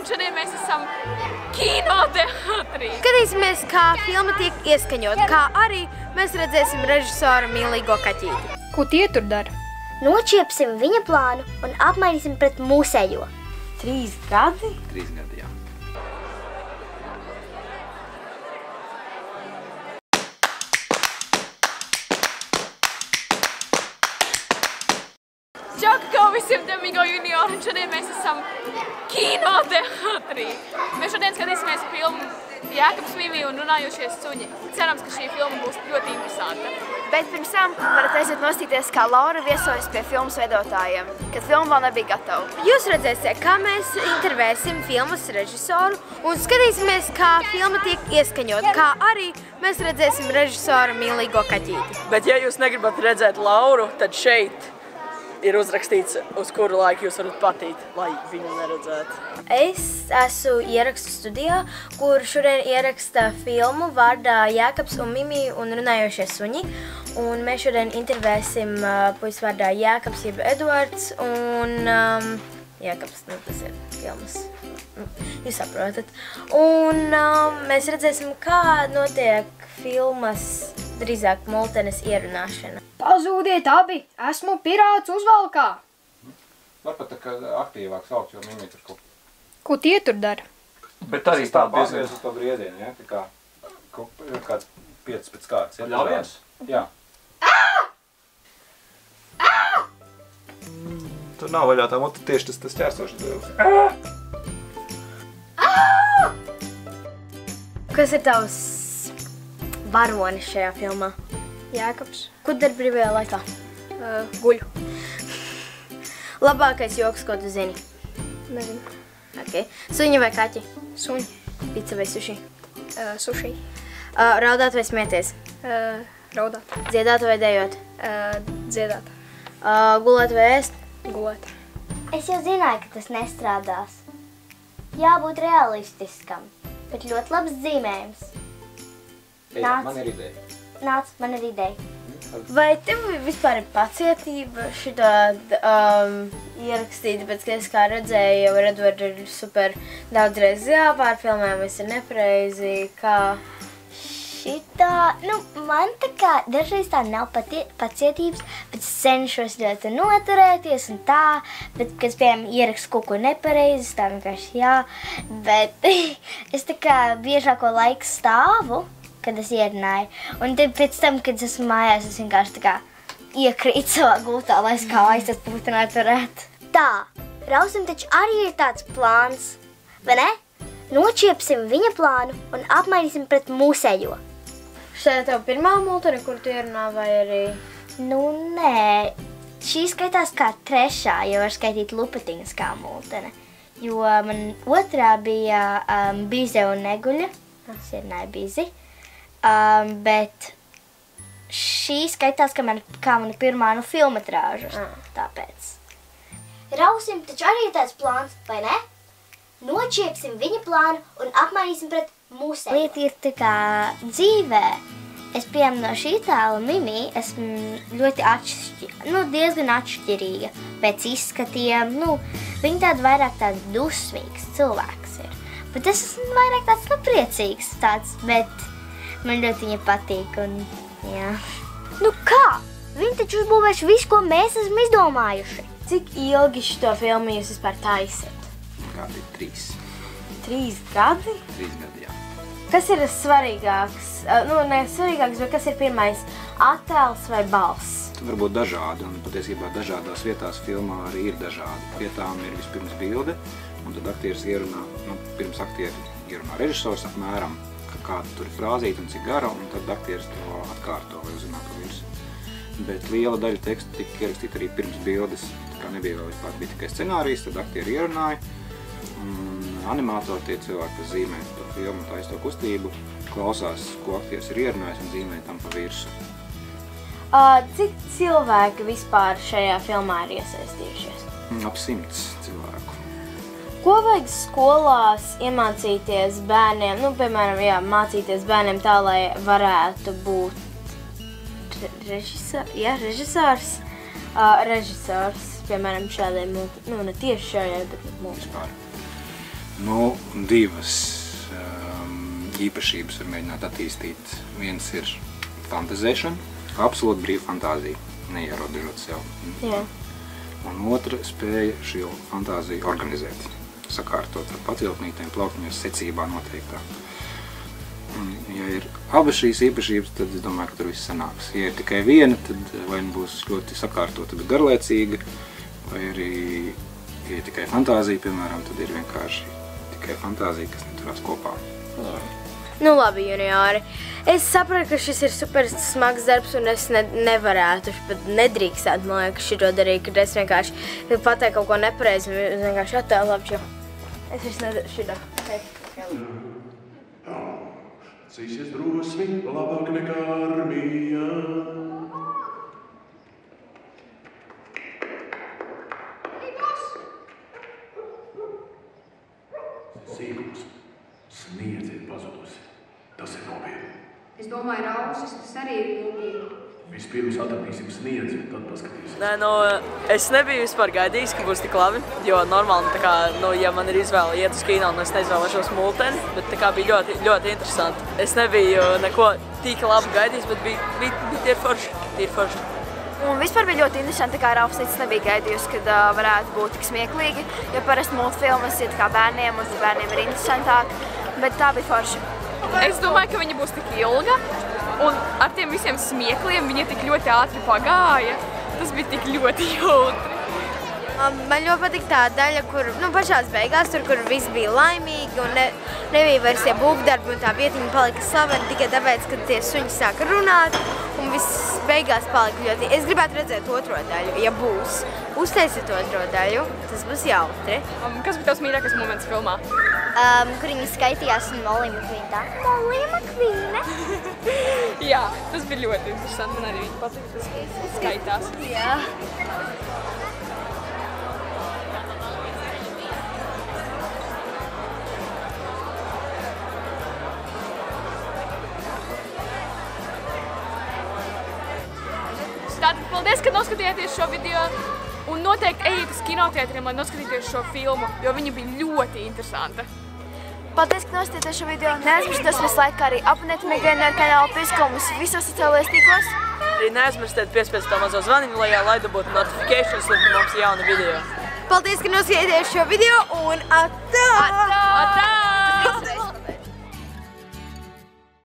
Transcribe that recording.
Šodien mēs esam kinoteātrī. Skatīsimies, kā filma tiek ieskaņota, kā arī mēs redzēsim režisora mīlīgo kaķīti. Ko tie tur dara? Nočiepsim viņa plānu un apmainīsim pret mūsējo. 3 gadi? 3 gadi, jā. Čau visiem Demigo junior, un šodien mēs esam kinoteātrī. Mēs šodien skatīsimies filmu Jēkabs, Mimi un runājošie suņi. Cerams, ka šī filma būs ļoti interesanta. Bet pirms tam varat aiziet nostīties, kā Laura viesojas pie filmas veidotājiem, kad filma vēl nebija gatava. Jūs redzēsiet, kā mēs intervēsim filmas režisoru un skatīsimies, kā filma tiek ieskaņota, kā arī mēs redzēsim režisora mīlīgo kaķīti. Bet ja jūs negribat redzēt Lauru, tad šeit ir uzrakstīts, uz kuru laiku jūs varat patīt, lai viņu neredzētu. Es esmu ierakstu studijā, kur šodien ieraksta filmu vārdā Jēkabs un Mimi un runājošie suņi. Un mēs šodien intervēsim puisis vārdā Jēkabs jeb Eduards un Jēkabs, tas ir filmas. Jūs saprotat. Un mēs redzēsim, kā notiek filmas drīzāk Moltenes ierunāšana. Pazūdiet abi! Esmu pirāts uzvalkā! Var pat tā aktīvāk saukt, jo Mimi tur kaut... Ko tie tur dara? Bet arī tā pārsvies uz to griezienu, ja? Tā kā kāds 15 kārtas. Ja? Ļaujies? Jā. Tur nav vaļā tā mota, tieši tas ķērsošs dēls. Kas ir tavs varonis šajā filmā? Jēkabs. Ko dari brīvajā laikā? Guļu. Labākais joks, ko tu zini? Nezinu. Okay. Suņi vai kaķi? Suņi. Pica vai suši? Suši. Raudāt vai smieties? Raudāt. Dziedāt vai dejot? Dziedāt. Gulēt vai ēst? Gulēt. Es jau zināju, ka tas nestrādās. Jābūt realistiskam, bet ļoti labs dzīmējums. Man ir ideja. Nāc, man ir ideja. Vai tev vispār ir pacietība šitā ierakstīt, bet es kā redzēju, jau ar Edvardu ir super daudz reizes jāpārfilmē, viss ir nepareizi, kā... Šitā, man tā kā dažreiz tā nav pacietības, bet es cenšos ļoti noturēties un tā, bet, kad es, piemēram, ierakstu kaut ko nepareizi, tā vienkārši jā, bet es tā kā biežāko laiku stāvu, kad es ierunāju, un tad pēc tam, kad es esmu mājās, es vienkārši tā kā iekrītu savā gultā, lai es kā aizsatpūtu neturētu. Tā, Rausim taču arī ir tāds plāns, vai ne? Nočiepsim viņa plānu un apmainīsim pret mūsējo. Šī ir tev pirmā multene, kur tu ierunā, vai arī? Nē. Šī skaitās kā trešā, jo var skaitīt Lupatiņas kā multene. Jo man otrā bija Bize un Neguļa. Es ierunāju Bizi. Bet šī skaitās kā mana pirmā filmetrāža. Tāpēc. Rausim taču arī ir tāds plāns, vai ne? Nočiepsim viņa plānu un apmainīsim pret mūsēju. Lieta ir tā kā dzīvē. Es, piemēram, no šī tēla Mimi esmu ļoti diezgan atšķirīga pēc izskatiem. Viņa tāda vairāk tāds dusmīgs cilvēks ir. Bet es esmu vairāk tāds priecīgs tāds, bet man ļoti viņa patīk un jā. Kā? Viņi taču uzbūvējuši visu, ko mēs esam izdomājuši. Cik ilgi šito filmu jūs vispār taisat? Kādi 3. 3 gadi? 3 gadi, jā. Kas ir svarīgāks? Ne svarīgāks, bet kas ir pirmais? Attēls vai balss? Tur var būt dažādi, un patiesībā dažādās vietās filmā arī ir dažādi. Vietām ir vispirms bilde, un tad aktieris ierunā, pirms aktieri ierunā režisors apmēram, kāda tur ir frāzīta un cik gara, un tad aktieris to atkārto, lai uzzinātu pa virsmu. Bet liela daļa teksta tika ierakstīta arī pirms bildes, tā kā nebija vēl vispār, bija tikai scenārijs, tad aktieri ierunāja. Animātori, tie cilvēki, kas zīmē to filmu, taisa to kustību, klausās, ko aktieris ir ierunājis un zīmē tam pa virsu. Cik cilvēki vispār šajā filmā ir iesaistījušies? Ap 100 cilvēku. Ko vajag skolās iemācīties bērniem, piemēram, mācīties bērniem tā, lai varētu būt režisors, piemēram, šādai, ne tieši šādai, bet mums. Nu, divas īpašības var mēģināt attīstīt. Viens ir fantazēšana, absolūti brīva fantāzija, neierobežot sev. Jā. Un otra spēja šo fantāziju organizēt, sakārtot ar patilpnītēm, plauktiņos secībā noteiktā. Ja ir abas šīs īpašības, tad es domāju, ka tur viss sanāks. Ja ir tikai viena, tad vai nu būs ļoti sakārtota, bet garlaicīga, vai arī, ja ir tikai fantāzija, piemēram, tad ir vienkārši tikai fantāzija, kas neturās kopā. Jā. Nu labi, juniori. Es sapratu, ka šis ir super smags darbs un es nevarētu, pat nedrīkstētu, man liekas, šito darīt, kad es vienkārši pateiku kaut ko nepareizi un vienkārši attēlapšu. Es vairs nedaru šito. Cīsies drosmi, labāk nekā armija. Sīkums. Sniedze ir pazudusi. Tas ir nopietni. Es domāju, rausis, tas arī ir nopietni. Vispirms atradīsim sniedzi, tad paskatīsim. Nē, nu, es nebiju vispār gaidījis, ka būs tik labi, jo normāli, tā kā, nu, ja man ir izvēle iet uz kino, un es neizvēlēšos multeni, bet tā kā bija ļoti, ļoti interesanti. Es nebiju neko tik labi gaidījis, bet bija tie forši. Un vispār bija ļoti interesanti, kā Ralfs teica, nebija gaidījusi, kad varētu būt tik smieklīgi, jo parasti multfilmas ir kā bērniem, un bērniem ir interesantāk, bet tā bija forši. Es domāju, ka viņa būs tik ilga, un ar tiem visiem smiekliem viņa tik ļoti ātri pagāja. Tas bija tik ļoti jautri. Man ļoti patīk tā daļa, kur, pašās beigās, tur, kur viss bija laimīgi un nebija vairs tie būvdarbi un tā vietiņa palika slavena tikai tāpēc, ka tie suņi sāka runāt un viss beigās palika ļoti. Es gribētu redzēt otro daļu, ja būs. Uztaisiet otro daļu, tas būs jautri. Kas bija tavs mīļākais moments filmā? Kur viņi skaitījās un Molly McQueen tā. Molly McQueen! Jā, tas bija ļoti interesanti. Man arī viņa patīk, tas skaitās. Jā. Tātad paldies, ka noskatījāties šo video. Un noteikti ejiet uz kinoteātriem, lai noskatīties šo filmu, jo viņa bija ļoti interesanta. Paldies, ka noskatījāties šo video. Neaizmirstiet visu laiku arī abonēt Megainēra kanālu, pieskau mums visos sociālajos tīklos. Arī neaizmirstiet piespiest to mazo zvaniņu, lai dabūtu notifications, lai mums jauna video. Paldies, ka noskatījāties šo video un atā! Atā!